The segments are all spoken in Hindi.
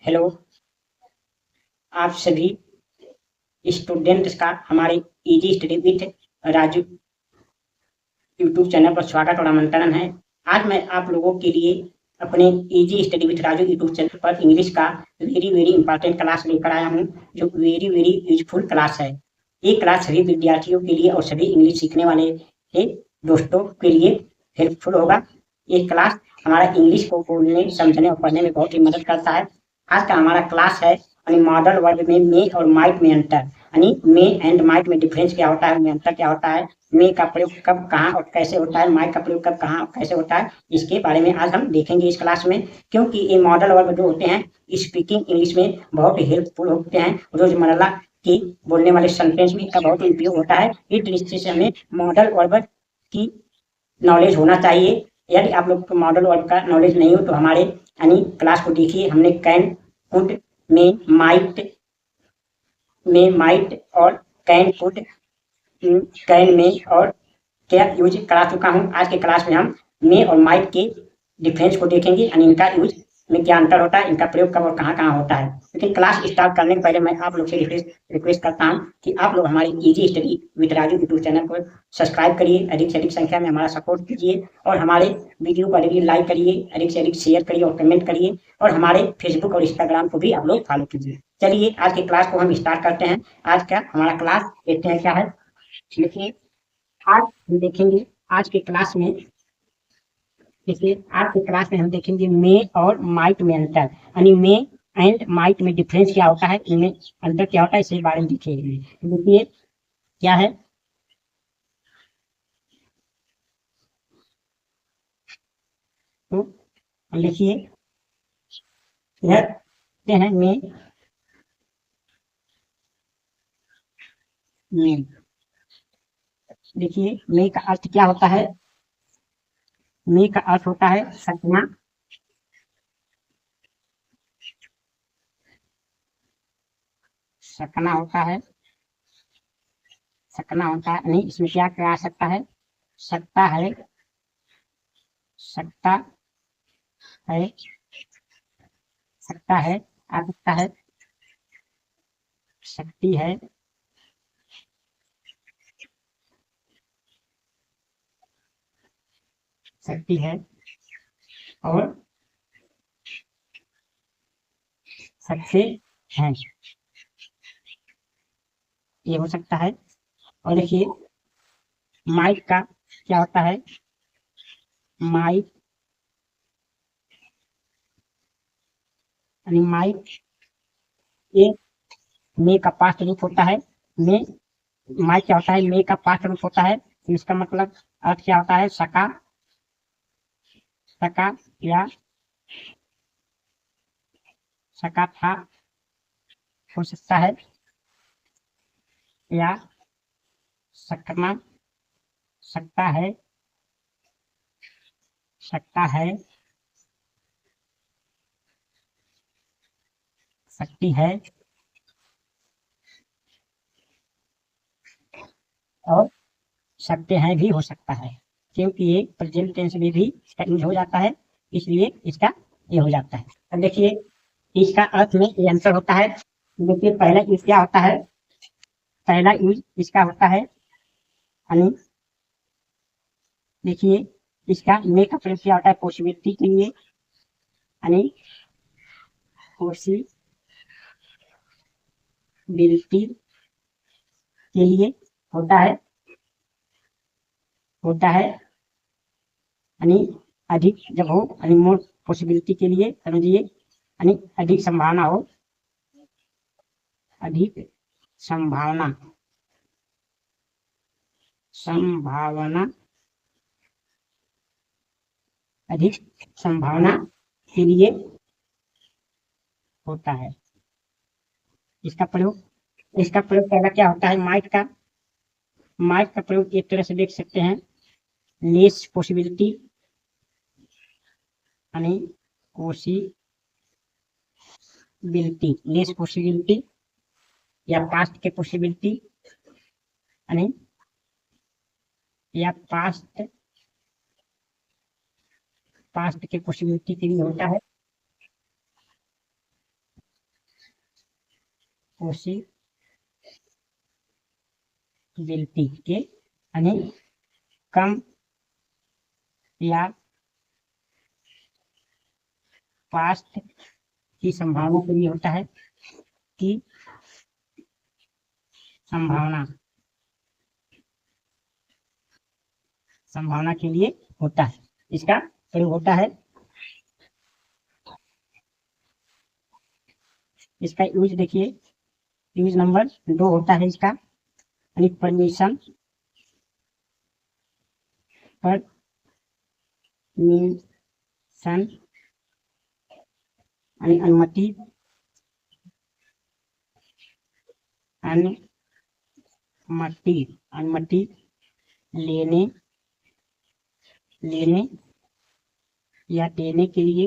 हेलो, आप सभी स्टूडेंट्स का हमारे easy study with Raju YouTube channel पर स्वागत और आमंत्रण है। आज मैं आप लोगों के लिए अपने easy study with Raju YouTube channel पर इंग्लिश का वेरी वेरी इंपॉर्टेंट क्लास लेकर आया हूँ, जो वेरी वेरी यूजफुल क्लास है। ये क्लास सभी विद्यार्थियों के लिए और सभी इंग्लिश सीखने वाले के दोस्तों के लिए हेल्पफुल होगा। ये क्लास हमारा इंग्लिश को बोलने, समझने और पढ़ने में बहुत ही मदद करता है। आज का हमारा क्लास है मॉडल वर्ब में मे और माइट में अंतर, यानी मे एंड माइट में डिफरेंस क्या होता है, में अंतर क्या होता है, मे का प्रयोग कब कहाँ और कैसे होता है, माइट का प्रयोग कब कहाँ और कैसे होता है, इसके बारे में आज हम देखेंगे इस क्लास में। क्योंकि ये मॉडल वर्ब जो होते हैं स्पीकिंग इंग्लिश में बहुत हेल्पफुल होते हैं। रोजमर्रा की बोलने वाले सेंटेंस में इनका बहुत उपयोग होता है। इस दृष्टि से हमें मॉडल वर्ब की नॉलेज होना चाहिए। यदि आप लोग को मॉडल वर्ब का नॉलेज नहीं हो तो हमारे यानी क्लास को देखिए। हमने कैन, कुड, में, माइट और कैन, कुड, कैन में और क्या यूज करा चुका हूँ। आज के क्लास में हम मे और माइट के डिफरेंस को देखेंगे, यानी इनका यूज में क्या अंतर होता है, इनका प्रयोग कब और कहाँ कहाँ होता है। लेकिन क्लास स्टार्ट करने के पहले मैं आप लोग से रिक्वेस्ट करता हूँ कि आप लोग हमारे easy study with Raju YouTube channel को सब्सक्राइब करिए, अधिक से अधिक संख्या में हमारा सपोर्ट कीजिए और हमारे वीडियो को अधिक लाइक करिए, अधिक से अधिक शेयर करिए और कमेंट करिए और हमारे फेसबुक और इंस्टाग्राम को भी आप लोग फॉलो कीजिए। चलिए आज के क्लास को हम स्टार्ट करते हैं। आज का हमारा क्लास देखते हैं क्या है। देखिए, आज हम देखेंगे आज के क्लास में देखिए आज के क्लास में हम देखेंगे मे और माइट में अंतर, यानी मे एंड माइट में डिफरेंस क्या होता है, इनमें अंतर क्या होता है, इसके बारे में देखेंगे। देखिए क्या है, तो लिखिए यह है मे, मे। देखिए मे का अर्थ क्या होता है, मे का अर्थ होता है सपना, सकना होता है, सकना होता है, नहीं इसमें क्या क्या आ सकता है, सकता है, सकता है, सकता है, आ सकता है, शक्ति है, शक्ति है और सबसे हैं, ये हो सकता है। और देखिए माइक का क्या होता है, माइक यानी माइक ये मे का पास्ट रूप होता है। मे, माइक क्या होता है, मे का पास्ट रूप होता है। तो इसका मतलब अर्थ क्या होता है, सका, सका या सका था हो सकता है, या सकना, सकता है, सकता है, सकती है और सकते हैं भी हो सकता है। क्योंकि ये प्रेजेंट टेंस में भी इसका यूज हो जाता है, इसलिए इसका ये हो जाता है। अब देखिए इसका अर्थ में ये अंतर होता है। देखिए पहला यूज क्या होता है, पहला यूज इसका होता है यानी देखिए इसका मे का प्रयोग क्या होता है, पॉसिबिलिटी के लिए, यानी पॉसिबिलिटी के लिए होता है, होता है यानी अधिक जब हो, यानी मोर पॉसिबिलिटी के लिए समझिए, यानी अधिक संभावना हो, अधिक संभावना, संभावना, अधिक संभावना के लिए होता है। इसका प्रयोग पहला क्या होता है, माइट का, माइट का प्रयोग एक तरह से देख सकते हैं लेस पॉसिबिलिटी, यानी पॉसिबिलिटी, लेस पॉसिबिलिटी या पास्ट के पॉसिबिलिटी, यानी या पास्ट, पास्ट के पॉसिबिलिटी के लिए होता है, पॉसिबिलिटी के यानी कम या पास्ट की संभावना के लिए होता है, की संभावना के लिए होता है। इसका प्रयोग होता है, इसका यूज देखिए, यूज नंबर 2 होता है इसका, यानी परमिशन यानी अनुमति लेने या देने के लिए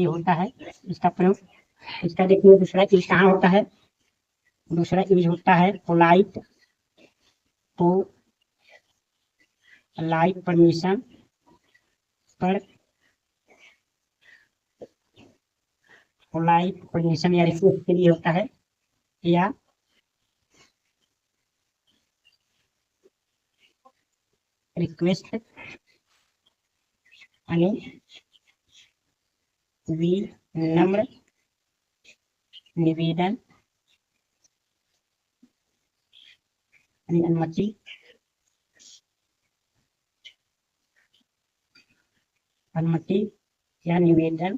होता है इसका प्रयोग। इसका देखिए दूसरा यूज कहाँ होता है, दूसरा यूज होता है पोलाइट परमिशन या रिक्वेस्ट के लिए होता है, या रिक्वेस्ट यानी विनम्र निवेदन अनुमति या निवेदन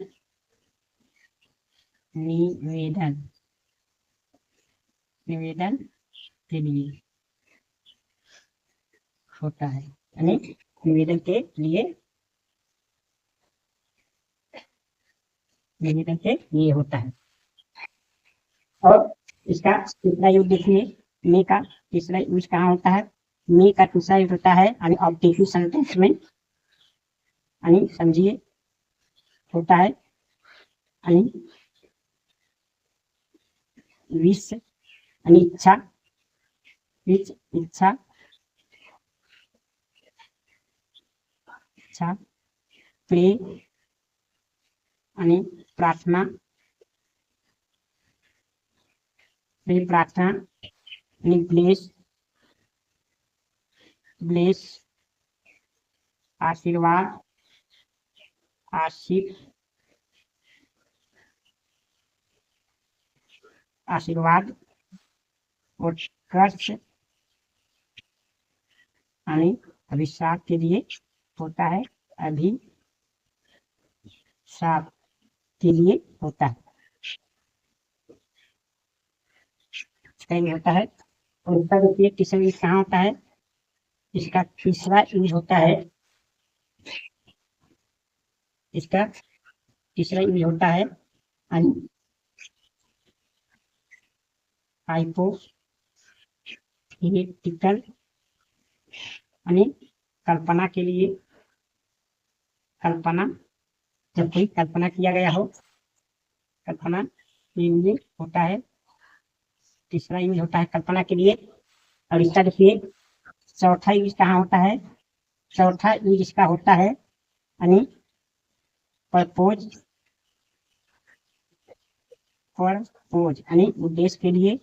के लिए होता है, यानी निवेदन के होता है। और इसका तीसरा यूज देखिए, मे का तीसरा यूज कहाँ होता है, मे का तीसरा यूज होता है यानी ऑब्जेक्टिव सेंटेंस में, यानी समझिए होता है, यानी विश यानी इच्छा प्रे यानी प्रार्थना यानी ब्लेस आशीर्वाद और कर्ष यानी अभिशाप के लिए होता है, अभिशाप के लिए होता है, होता है। और इसका देखिए तीसरा यूज कहाँ होता है, इसका तीसरा यूज होता है, इसका तीसरा यूज होता है हाइपोथेटिकल यानी कल्पना के लिए, जब कोई कल्पना किया गया हो, कल्पना के लिए होता है, तीसरा यूज होता है कल्पना के लिए। और इसका देखिए चौथा यूज कहाँ होता है, चौथा यूज इसका होता है यानी परपोज यानी उद्देश्य के लिए,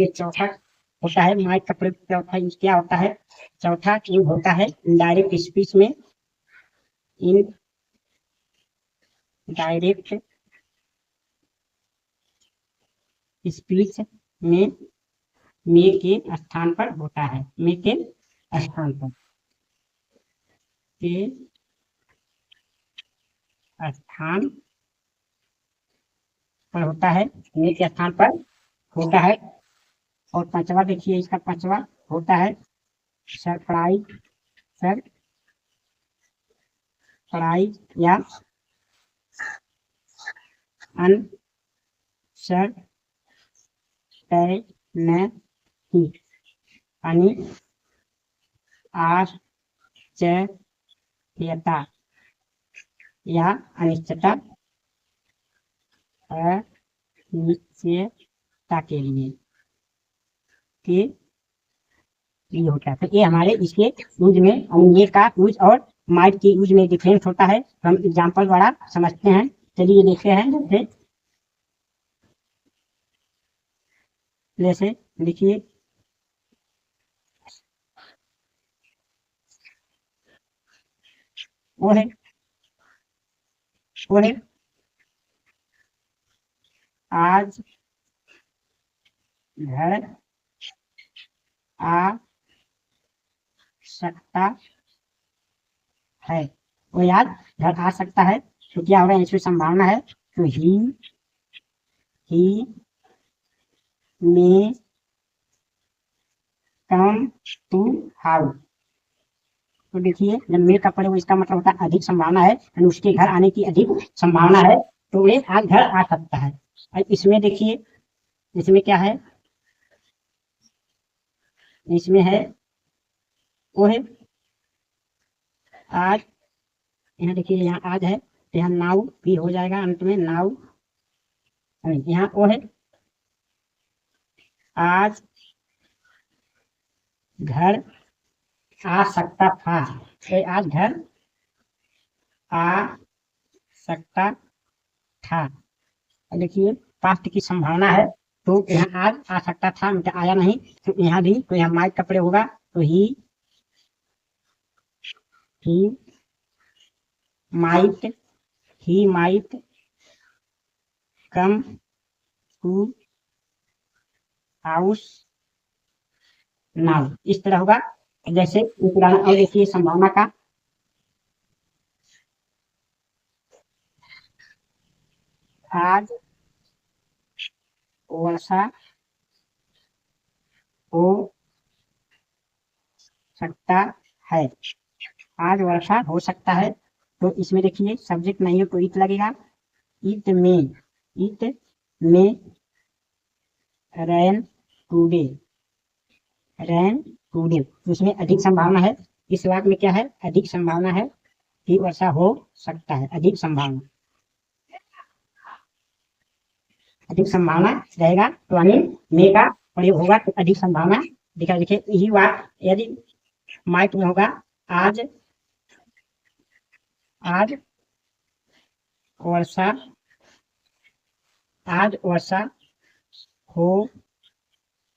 चौथा होता है माइक का प्रयोग। चौथा यूज क्या होता है, चौथा यूज होता है डायरेक्ट स्पीच में, इन डायरेक्ट स्पीच में मे के स्थान पर होता है, मे के स्थान पर होता है, मे के स्थान पर होता है। और पांचवा देखिए, इसका पांचवा होता है सरप्राइज या अनसर्टेनिटी यानी आश्चर्यता या अनिश्चितता के लिए, के लिए होता है। तो ये हमारे इसके यूज में ये का यूज और माइट के यूज में डिफरेंस होता है, तो हम एग्जाम्पल द्वारा समझते हैं। चलिए देखते हैं। जैसे देखिए, वो है आज घर आ सकता है। वो याद घर आ सकता है, तो क्या हो रहा है, इसमें संभावना है, तो ही में कम टू हाउस। तो देखिए, जब मे का प्रयोग इसका मतलब होता है अधिक संभावना है, यानी उसके घर आने की अधिक संभावना है, तो ये आज घर आ सकता है। और इसमें देखिए, इसमें क्या है, इसमें है वो है आज। यहाँ देखिए, यहाँ आज है, तो यहाँ नाउ भी हो जाएगा अंत में, नाउ। यहाँ वो है आज घर आ सकता था, तो आज घर आ सकता था। देखिए, पास्ट की संभावना है, तो यहाँ आज आ सकता था, मतलब आया नहीं, तो यहाँ भी तो यहाँ माइट का प्रयोग होगा, तो he might come to house now. इस तरह होगा। जैसे पुराना, और देखिए संभावना का, आज वर्षा हो सकता है, आज वर्षा हो सकता है। तो इसमें देखिए, सब्जेक्ट नहीं है तो इट लगेगा, इट में रैन टूडे, तो इसमें अधिक संभावना है। इस वाक्य में क्या है, अधिक संभावना है कि वर्षा हो सकता है, अधिक संभावना रहेगा, तो यानी मे का प्रयोग होगा, तो अधिक संभावना दिखा। देखिए, यही वाक्य यदि माइट में होगा, आज वर्षा हो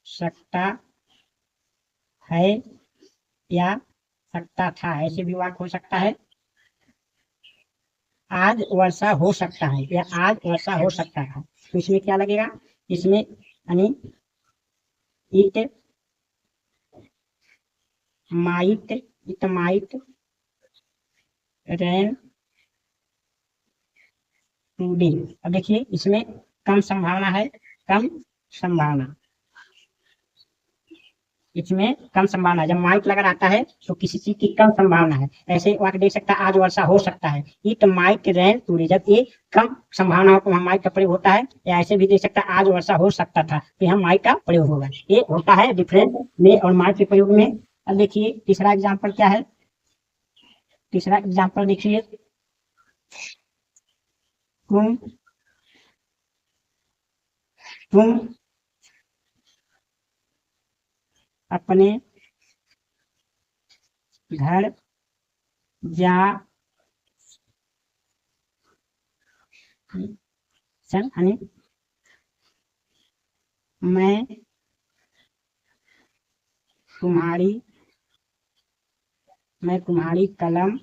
सकता है या सकता था, ऐसे भी वाक्य हो सकता है। आज वर्षा हो सकता है या आज वर्षा हो सकता था, तो इसमें क्या लगेगा, इसमें यानी इट माइट रैन टूडे। अब देखिए, इसमें कम संभावना है, कम संभावना, इसमें कम संभावना, जब माइट लगा रहता है तो किसी चीज की कम संभावना है। ऐसे वाक्य देख सकता है, आज वर्षा हो सकता है, इट माइट रैन टूडे, जब ये कम संभावना हो तो वहां माइट का प्रयोग होता है। या ऐसे भी देख सकता है, आज वर्षा हो सकता था, तो यहाँ माइट का प्रयोग होगा। ये होता है डिफरेंस में और माइट के प्रयोग में। अब देखिए, तीसरा एग्जाम्पल क्या है, तीसरा एग्जाम्पल देखिए, तुम अपने घर जा मैं तुम्हारी कलम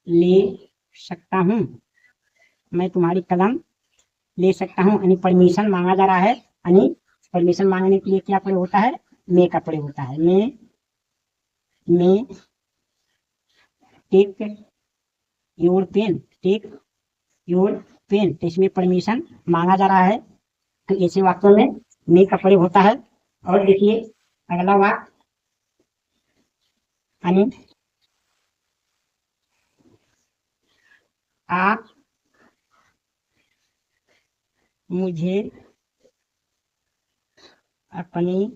ले सकता हूँ, मैं तुम्हारी कलम ले सकता हूँ, यानी परमिशन मांगा जा रहा है। यानी परमिशन मांगने के लिए क्या प्रयोग होता है, मे का प्रयोग होता है। मे टेक योर पेन, तो इसमें परमिशन मांगा जा रहा है, तो ऐसे वाक्यों में मे का प्रयोग होता है। और देखिए, अगला वाक्य, यानी आप मुझे अपनी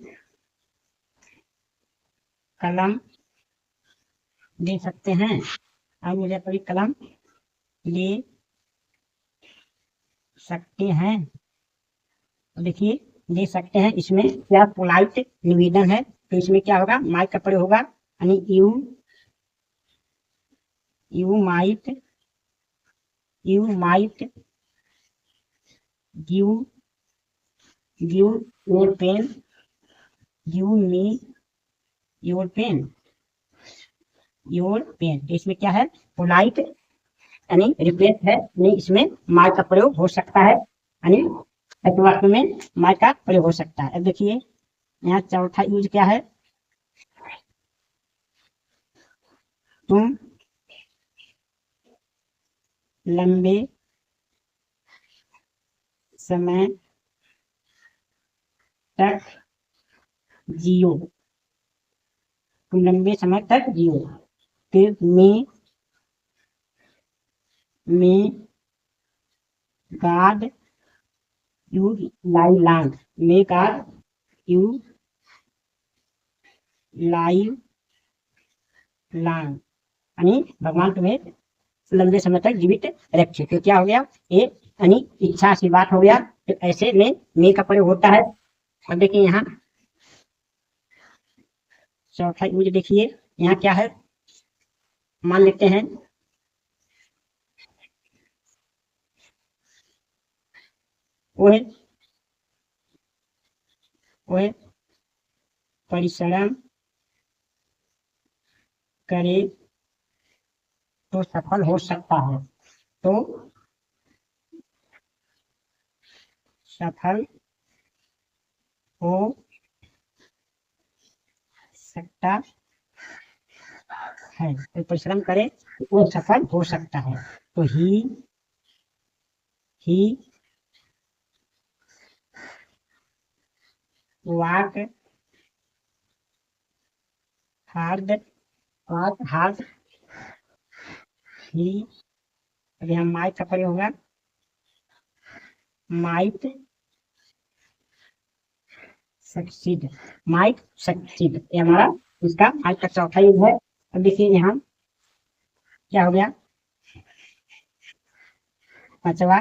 कलम दे सकते हैं, आप मुझे अपनी कलम ले सकते हैं। देखिए, देख सकते हैं इसमें क्या पोलाइट निवेदन है। तो इसमें क्या होगा, माइट का प्रयोग होगा, यानी you might give your pen, give me your pen. तो इसमें क्या है, पोलाइट यानी रिक्वेस्ट है, यानी इसमें माइट का प्रयोग हो सकता है, यानी वाक्य में माइट का प्रयोग हो सकता है। अब देखिए यहाँ चौथा यूज क्या है, तुम लंबे समय तक जियो, तुम लंबे समय तक जियो। फिर may God you lie long, may God you lie long, यानी भगवान तुम्हें लंबे समय तक जीवित रखे। तो क्या हो गया, ये यानी इच्छा से बात हो गया। तो ऐसे में मे का प्रयोग होता है। अब देखिए यहाँ चौथा यूज देखिए, यहाँ क्या है, मान लेते हैं वह परिश्रम करे तो सफल हो सकता है, तो सफल हो सकता है, तो परिश्रम करे वो सफल हो सकता है। तो ही वर्क हार्ड ही, अभी हम माइट का प्रयोग होगा, माइट सक्सीड, ये हमारा इसका आज का चौथा यूज है। अब देखिए यहाँ क्या हो गया, पांचवा,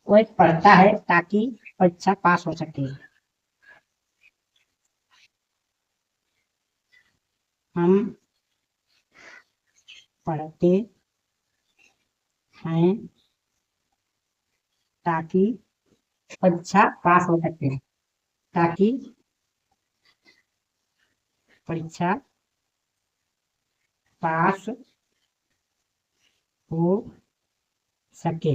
वो एक पढ़ता है ताकि परीक्षा पास हो सके, हम पढ़ते हैं ताकि परीक्षा पास हो सके, ताकि परीक्षा पास हो सके,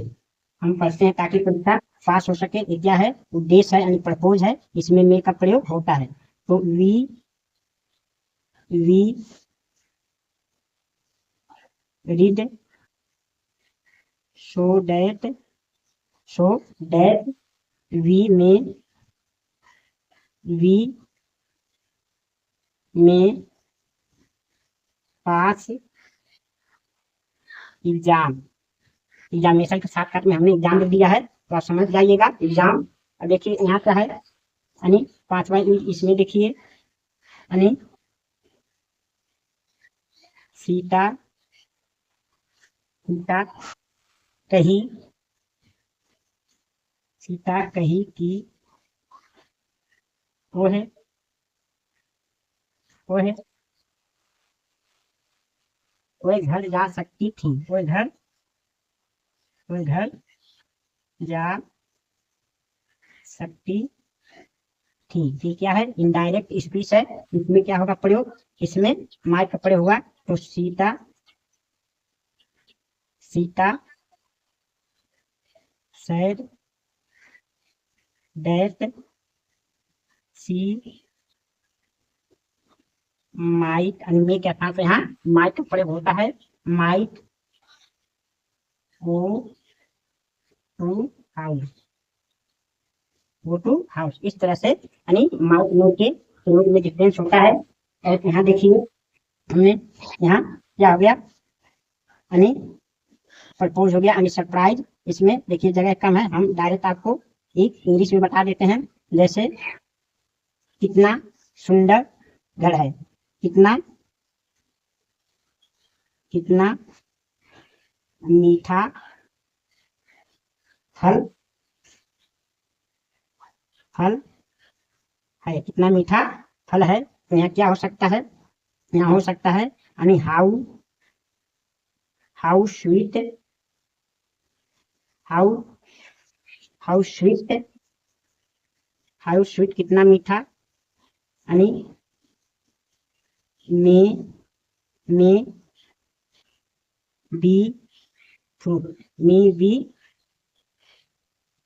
हम पढ़ते हैं ताकि परीक्षा पास हो सके। ये क्या है, उद्देश्य है, यानी प्रपोज है, इसमें मे का प्रयोग होता है। तो we read so that we may pass examination के साथ साथ में हमने एग्जाम भी दिया है, तो आप समझ जाइएगा एग्जाम। अब देखिए यहाँ क्या है, यानी पांचवा इसमें देखिए, यानी सीता कही कि वो है घर जा सकती थी, वो घर जा सकती थी। ठीक, क्या है, इनडायरेक्ट स्पीच है, इसमें क्या होगा प्रयोग, इसमें माइक का प्रयोग हुआ। तो Sita said that she might, अन्य के साथ यहाँ माइट का प्रयोग होता है, माइट गो टू हाउस, इस तरह से यानी माइट नो के प्रयोग में डिफरेंस होता है। और यहाँ देखिए हमने यहाँ क्या हो गया, यानी प्रपोज हो गया, यानी सरप्राइज। इसमें देखिए जगह कम है, हम डायरेक्ट आपको एक इंग्लिश में बता देते हैं, जैसे कितना सुंदर घर है, कितना मीठा फल फल है, कितना मीठा फल है। तो यहाँ क्या हो सकता है, यहाँ हो सकता है यानी how how sweet how how sweet how sweet कितना मीठा, यानी may may be fruit, may be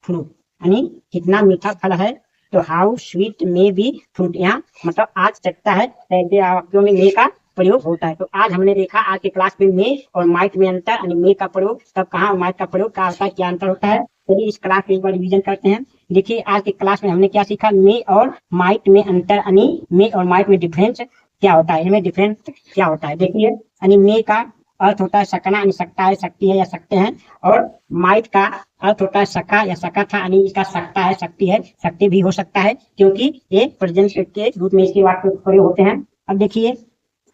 fruit यानी कितना मीठा फल है। तो how sweet may be fruit, यहाँ मतलब आज सकता है, ऐसे वाक्यों में मे का प्रयोग होता है। तो आज हमने देखा आज के क्लास में मे और माइट में अंतर, यानी मे का प्रयोग तब कहाँ, माइट का प्रयोग कहाँ होता है, क्या अंतर होता है। चलिए इस क्लास में एक बार रिवीजन करते हैं। देखिए आज के क्लास में हमने क्या सीखा, मे और माइट में अंतर, यानी मे और माइट में डिफरेंस क्या होता है, इनमें डिफरेंस क्या होता है। देखिए यानी मे का अर्थ होता है सकना, यानी सकता है, सकती है या सकते हैं, और माइट का अर्थ होता है सका या सका था, यानी इसका सकता है, सकती है, सकते भी हो सकता है, क्योंकि ये प्रेजेंट के रूप में इसके वाक्य प्रयोग होते हैं। अब देखिए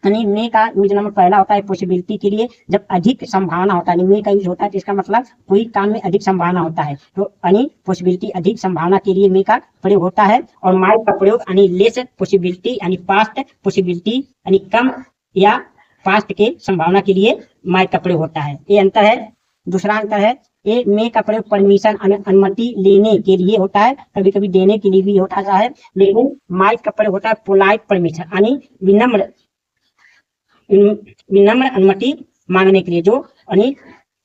यानी मे का यूज नंबर पहला होता है पॉसिबिलिटी के लिए, जब अधिक संभावना होता है, मे का यूज होता है तो इसका मतलब कोई काम में अधिक संभावना होता है, तो यानी पॉसिबिलिटी अधिक संभावना के लिए मे का प्रयोग होता है। और माइट का प्रयोग यानी लेस पॉसिबिलिटी, यानी पास्ट पॉसिबिलिटी, यानी कम या पास्ट के संभावना के लिए माइट का प्रयोग होता है। ये अंतर है। दूसरा अंतर है, ये मे का प्रयोग परमिशन, अनुमति लेने के लिए होता है, कभी कभी देने के लिए भी होता है, लेकिन माइट का प्रयोग होता है पोलाइट परमिशन, यानी विनम्र अनुमति मांगने के लिए, जो यानी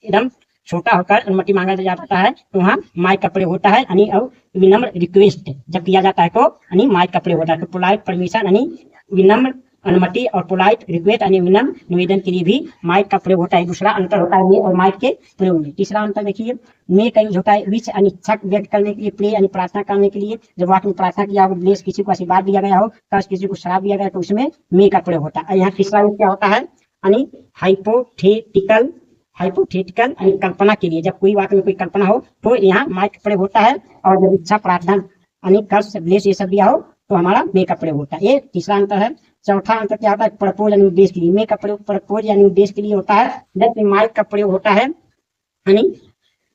एकदम छोटा होकर अनुमति मांगा जाता है तो वहाँ माइक का प्रयोग होता है, यानी अब विनम्र रिक्वेस्ट जब किया जाता है तो यानी माइक का प्रयोग होता है। तो पोलाइट परमिशन यानी विनम्र अनुमति, और पोलाइट रिक्वेस्ट यानी विनम्र निवेदन के लिए भी माइक का प्रयोग होता है। दूसरा अंतर होता है मे और माइक के प्रयोग में। तीसरा अंतर देखिए, मे का यूज होता है विश यानी इच्छा व्यक्त करने के लिए, प्रे यानी प्रार्थना करने के लिए, जब वाक्य में प्रार्थना किया हो, ब्लेस किसी को आशीर्वाद दिया गया हो, कर्ज किसी को श्राप दिया गया तो उसमें मे का प्रयोग होता है। यहाँ तीसरा यूज क्या होता है, यानी हाइपोथेटिकल यानी कल्पना के लिए, जब कोई वाक्य में कोई कल्पना हो तो यहाँ माइक का प्रयोग होता है, और जब इच्छा प्रार्थना यानी कर्ज ब्लेस ये सब दिया हो तो हमारा मे का प्रयोग होता है। ये तीसरा अंतर है। चौथा अंतर क्या होता है, प्रपोज यानी उद्देश्य के लिए, मे का प्रयोग प्रपोज यानी उद्देश्य के लिए होता है, जबकि माइक का प्रयोग होता है यानी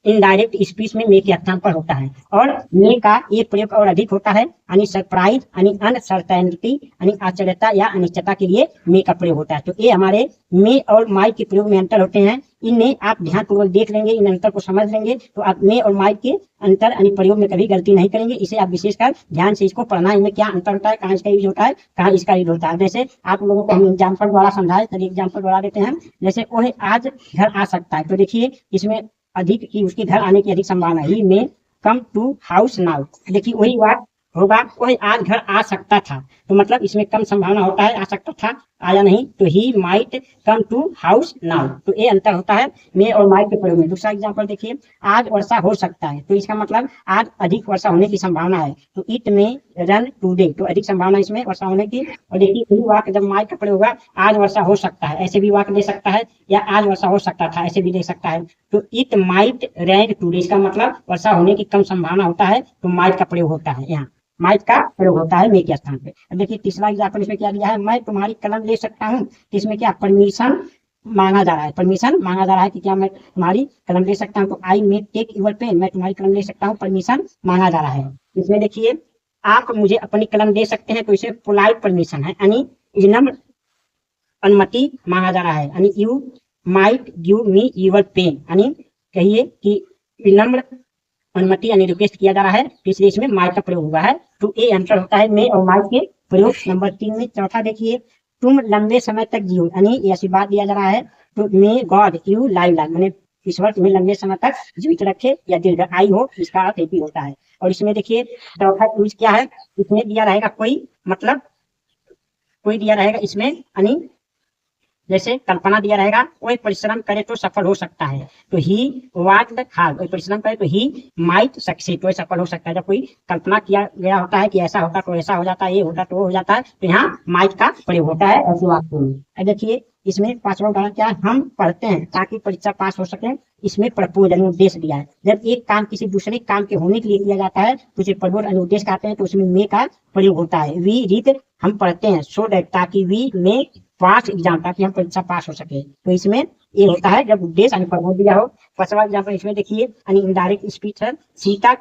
इनडायरेक्ट स्पीच में मे के स्थान पर होता है। और मे का एक प्रयोग और अधिक होता है, यानी सरप्राइज यानी अनसर्टेनिटी यानी आश्चर्यता या अनिश्चितता के लिए मे का प्रयोग होता है। तो ये हमारे मे और माइक के प्रयोग में अंतर होते हैं। इनमें आप ध्यानपूर्वक देख लेंगे, इन अंतर को समझ लेंगे तो आप मे और माइक के अंतर यानी प्रयोग में कभी गलती नहीं करेंगे। इसे आप विशेषकर ध्यान से इसको पढ़ना, इनमें क्या अंतर होता है, कहाँ इसका यूज होता है, कहाँ इसका यूज होता है। जैसे आप लोगों को हम एग्जाम्पल द्वारा समझाए, चलिए एग्जाम्पल द्वारा देते हैं। जैसे वह आज घर आ सकता है, तो देखिए इसमें अधिक की उसके घर आने की अधिक संभावना है, ही मे कम टू हाउस नाउ। देखिए वही बात होगा, वह आज घर आ सकता था, तो मतलब इसमें कम संभावना होता है, आ सकता था, आया नहीं, तो he might come to house now. तो ये अंतर होता है मे और माइट के प्रयोग में। दूसरा एग्जांपल देखिए, आज वर्षा हो सकता है, तो इसका मतलब आज अधिक वर्षा होने की संभावना है, तो इट में रन टूडे, तो अधिक संभावना इसमें वर्षा होने की। और देखिए वही वाक्य जब माइट का प्रयोग होगा, आज वर्षा हो सकता है, ऐसे भी वाक्य दे सकता है, या आज वर्षा हो सकता था, ऐसे भी दे सकता है। तो इट माइट रैन टूडे, इसका मतलब वर्षा होने की कम संभावना होता है, तो माइट का प्रयोग होता है, यहाँ माइट का प्रयोग होता है मे के स्थान पे। अब देखिए तीसरा एग्जाम्पल इसमें क्या दिया है, मैं तुम्हारी कलम ले सकता हूँ, तो इसमें क्या परमिशन मांगा जा रहा है, परमिशन मांगा जा रहा है कि क्या मैं तुम्हारी कलम ले सकता हूँ। तो आई मे टेक योर पेन, मैं तुम्हारी कलम ले सकता हूँ, परमिशन मांगा जा रहा है। इसमें देखिए आप मुझे अपनी कलम दे सकते हैं, तो इसे पोलाइट परमिशन है, यानी विनम्र अनुमति मांगा जा रहा है, यानी you might give me your pen, यानी कहिए कि विनम्र अनुमति यानी रिक्वेस्ट किया जा रहा है, तो इसलिए इसमें माइट का प्रयोग हुआ है। तो ये अंतर होता है मे और माइट के प्रयोग नंबर 3 में। चौथा देखिए, तुम लंबे समय तक जियो, यानी ये आशीर्वाद दिया जा रहा है, तो may God you live life, मैंने ईश्वर तुम्हें लंबे समय तक जीवित रखे या दीर्घायु हो, इसका अर्थ एक ही होता है। और इसमें देखिए चौथा यूज क्या है, इसमें दिया रहेगा कोई, मतलब कोई दिया रहेगा इसमें, यानी जैसे कल्पना दिया रहेगा, कोई परिश्रम करे तो सफल हो सकता है, तो ही वर्कड हार्ड, कोई परिश्रम करे तो ही माइट सक्सीड, तो सफल हो सकता है। जब कोई कल्पना किया गया होता है कि ऐसा होता तो ऐसा हो जाता है, ये होता तो वो हो जाता है, तो यहाँ माइट का प्रयोग होता है ऐसे वाक्यों में। देखिए इसमें पांचवा उदाहरण क्या है, हम पढ़ते हैं ताकि परीक्षा पास हो सके, इसमें प्रपोज यानी उद्देश्य दिया है। जब एक काम किसी दूसरे काम के होने के लिए किया जाता है तो उसे प्रपोज यानी उद्देश्य कहते हैं, तो उसमें मे का प्रयोग होता है। वी रीड, हम पढ़ते हैं, सो दैट ताकि वी मे पास एग्जाम, ताकि हम परीक्षा पास हो सके, तो इसमें ये होता है जब उद्देश्य यानी प्रपोज दिया हो। पांचवा एग्जाम्पल इसमें देखिए, यानी इनडायरेक्ट स्पीच है, सीता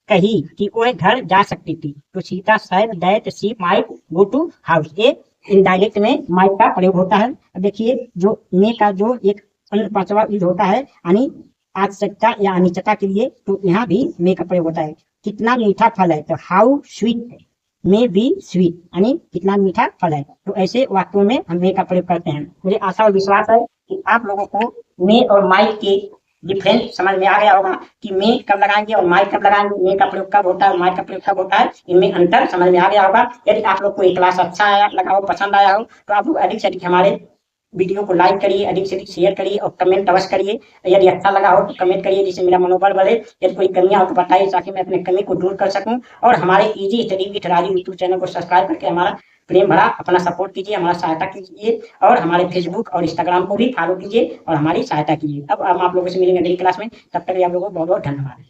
कही कि वह घर जा सकती थी, तो Sita said that she might go to house. ये इनडायरेक्ट में माइट का प्रयोग होता है। अब देखिए जो मे का जो एक पांचवा यूज होता है यानी आवश्यकता या अनिश्चितता के लिए, तो यहाँ भी मे का प्रयोग होता है। कितना मीठा फल है, तो how sweet may B sweet, यानी कितना मीठा फल है। तो ऐसे वाक्यों में हम मे का प्रयोग करते हैं। मुझे आशा और विश्वास है कि आप लोगों को मे और माइट के डिफरेंस समझ में आ गया होगा कि मे कब लगाएंगे और माइट कब लगाएंगे, मे का प्रयोग कब होता है और माइट का प्रयोग कब होता है, इनमें अंतर समझ में आ गया होगा। यदि आप लोग को ये क्लास अच्छा आया लगा हो, पसंद आया हो, तो आप लोग अधिक से अधिक हमारे वीडियो को लाइक करिए, अधिक से अधिक शेयर करिए और कमेंट अवश्य करिए। यदि अच्छा लगा हो तो कमेंट करिए, जिससे मेरा मनोबल बढ़े। यदि कोई कमियां हो तो बताइए, ताकि मैं अपने कमी को दूर कर सकूं। और हमारे easy study with Raju YouTube channel को सब्सक्राइब करके हमारा प्रेम भरा अपना सपोर्ट कीजिए, हमारा सहायता कीजिए। और हमारे फेसबुक और इंस्टाग्राम को भी फॉलो कीजिए और हमारी सहायता कीजिए। अब हम आप लोगों से मिलेंगे अगली क्लास में, तब तक आप लोगों को बहुत बहुत धन्यवाद।